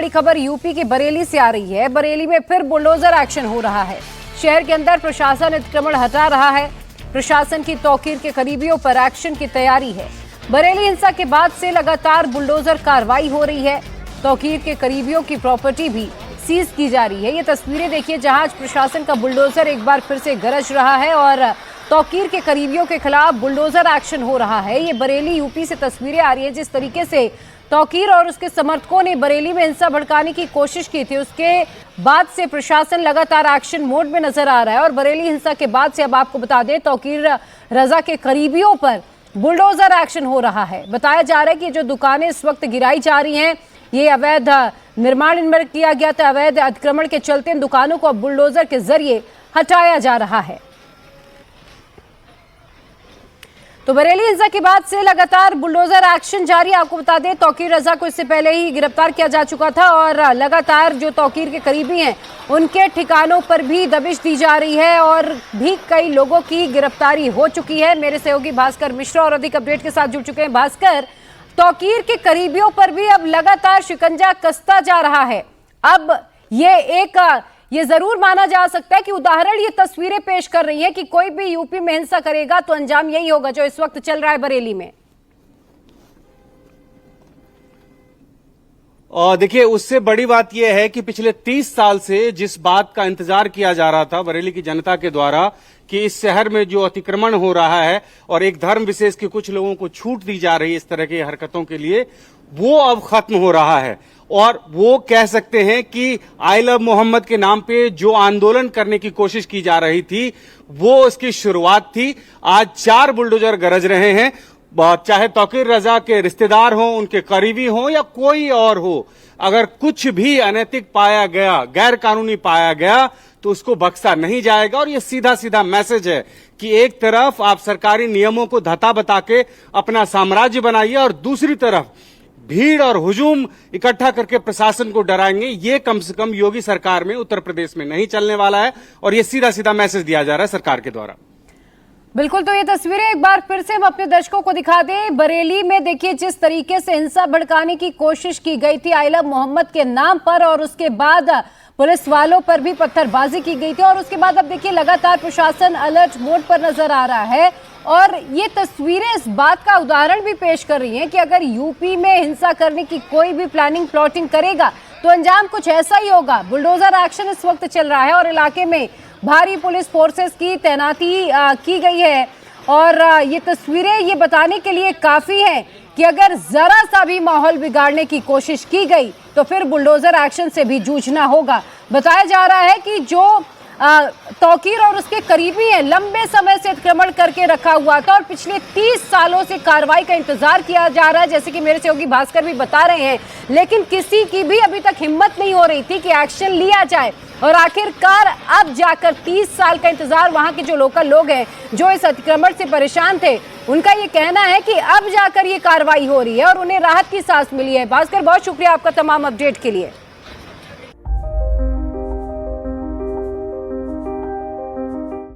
बड़ी खबर यूपी के बरेली से आ रही है। बरेली में फिर बुलडोजर एक्शन हो रहा है। शहर के अंदर प्रशासन अतिक्रमण हटा रहा है। प्रशासन की तौकीर के करीबियों पर एक्शन की तैयारी है। बरेली हिंसा के बाद से लगातार बुलडोजर कार्रवाई हो रही है। तौकीर के करीबियों की प्रॉपर्टी भी सीज की जा रही है। ये तस्वीरें देखिए जहां प्रशासन का बुलडोजर एक बार फिर से गरज रहा है और तौकीर के करीबियों के खिलाफ बुलडोजर एक्शन हो रहा है। ये बरेली यूपी से तस्वीरें आ रही है। जिस तरीके से तौकीर और उसके समर्थकों ने बरेली में हिंसा भड़काने की कोशिश की थी, उसके बाद से प्रशासन लगातार एक्शन मोड में नजर आ रहा है। और बरेली हिंसा के बाद से अब आपको बता दें, तौकीर रजा के करीबियों पर बुलडोजर एक्शन हो रहा है। बताया जा रहा है कि जो दुकानें इस वक्त गिराई जा रही हैं, ये अवैध निर्माण इनमें किया गया था। अवैध अतिक्रमण के चलते इन दुकानों को अब बुलडोजर के जरिए हटाया जा रहा है। तो बरेली हिंसा के बाद से लगातार बुलडोजर एक्शन जारी। आपको बता दें, तौकीर रजा को इससे पहले ही गिरफ्तार किया जा चुका था और लगातार जो तौकीर के करीबी हैं उनके ठिकानों पर भी दबिश दी जा रही है और भी कई लोगों की गिरफ्तारी हो चुकी है। मेरे सहयोगी भास्कर मिश्रा और अधिक अपडेट के साथ जुड़ चुके हैं। भास्कर, तौकीर के करीबियों पर भी अब लगातार शिकंजा कसता जा रहा है। अब ये जरूर माना जा सकता है कि उदाहरण ये तस्वीरें पेश कर रही हैं कि कोई भी यूपी में हिंसा करेगा तो अंजाम यही होगा जो इस वक्त चल रहा है बरेली में। और देखिए, उससे बड़ी बात यह है कि पिछले 30 साल से जिस बात का इंतजार किया जा रहा था बरेली की जनता के द्वारा कि इस शहर में जो अतिक्रमण हो रहा है और एक धर्म विशेष के कुछ लोगों को छूट दी जा रही है इस तरह की हरकतों के लिए, वो अब खत्म हो रहा है। और वो कह सकते हैं कि आई लव मोहम्मद के नाम पे जो आंदोलन करने की कोशिश की जा रही थी वो उसकी शुरुआत थी। आज 4 बुलडोजर गरज रहे हैं, चाहे तौकीर रजा के रिश्तेदार हों, उनके करीबी हों या कोई और हो। अगर कुछ भी अनैतिक पाया गया, गैर कानूनी पाया गया तो उसको बख्शा नहीं जाएगा। और ये सीधा सीधा मैसेज है कि एक तरफ आप सरकारी नियमों को धता बता के अपना साम्राज्य बनाइए और दूसरी तरफ भीड़ और हुजूम इकट्ठा करके प्रशासन को डराएंगे। ये कम से कम योगी सरकार में, उत्तर प्रदेश में नहीं चलने वाला है और ये सीधा सीधा मैसेज दिया जा रहा है सरकार के द्वारा। बिल्कुल, तो ये तस्वीरें एक बार फिर से हम अपने दर्शकों को दिखा दें। बरेली में देखिए जिस तरीके से हिंसा भड़काने की कोशिश की गई थी आई लव मोहम्मद के नाम पर और उसके बाद पुलिस वालों पर भी पत्थरबाजी की गई थी और उसके बाद अब देखिए लगातार प्रशासन अलर्ट मोड पर नजर आ रहा है। और ये तस्वीरें इस बात का उदाहरण भी पेश कर रही हैं कि अगर यूपी में हिंसा करने की कोई भी प्लानिंग प्लॉटिंग करेगा तो अंजाम कुछ ऐसा ही होगा। बुलडोजर एक्शन इस वक्त चल रहा है और इलाके में भारी पुलिस फोर्सेस की तैनाती की गई है। और ये तस्वीरें ये बताने के लिए काफी हैं कि अगर जरा सा भी माहौल बिगाड़ने की कोशिश की गई तो फिर बुलडोजर एक्शन से भी जूझना होगा। बताया जा रहा है कि जो तौकीर और उसके करीबी हैं, लंबे समय से अतिक्रमण करके रखा हुआ था और पिछले 30 सालों से कार्रवाई का इंतजार किया जा रहा है, जैसे कि मेरे सहयोगी भास्कर भी बता रहे हैं। लेकिन किसी की भी अभी तक हिम्मत नहीं हो रही थी कि एक्शन लिया जाए और आखिरकार अब जाकर 30 साल का इंतजार वहां के जो लोकल लोग हैं जो इस अतिक्रमण से परेशान थे, उनका ये कहना है कि अब जाकर ये कार्रवाई हो रही है और उन्हें राहत की सांस मिली है। भास्कर, बहुत शुक्रिया आपका तमाम अपडेट के लिए।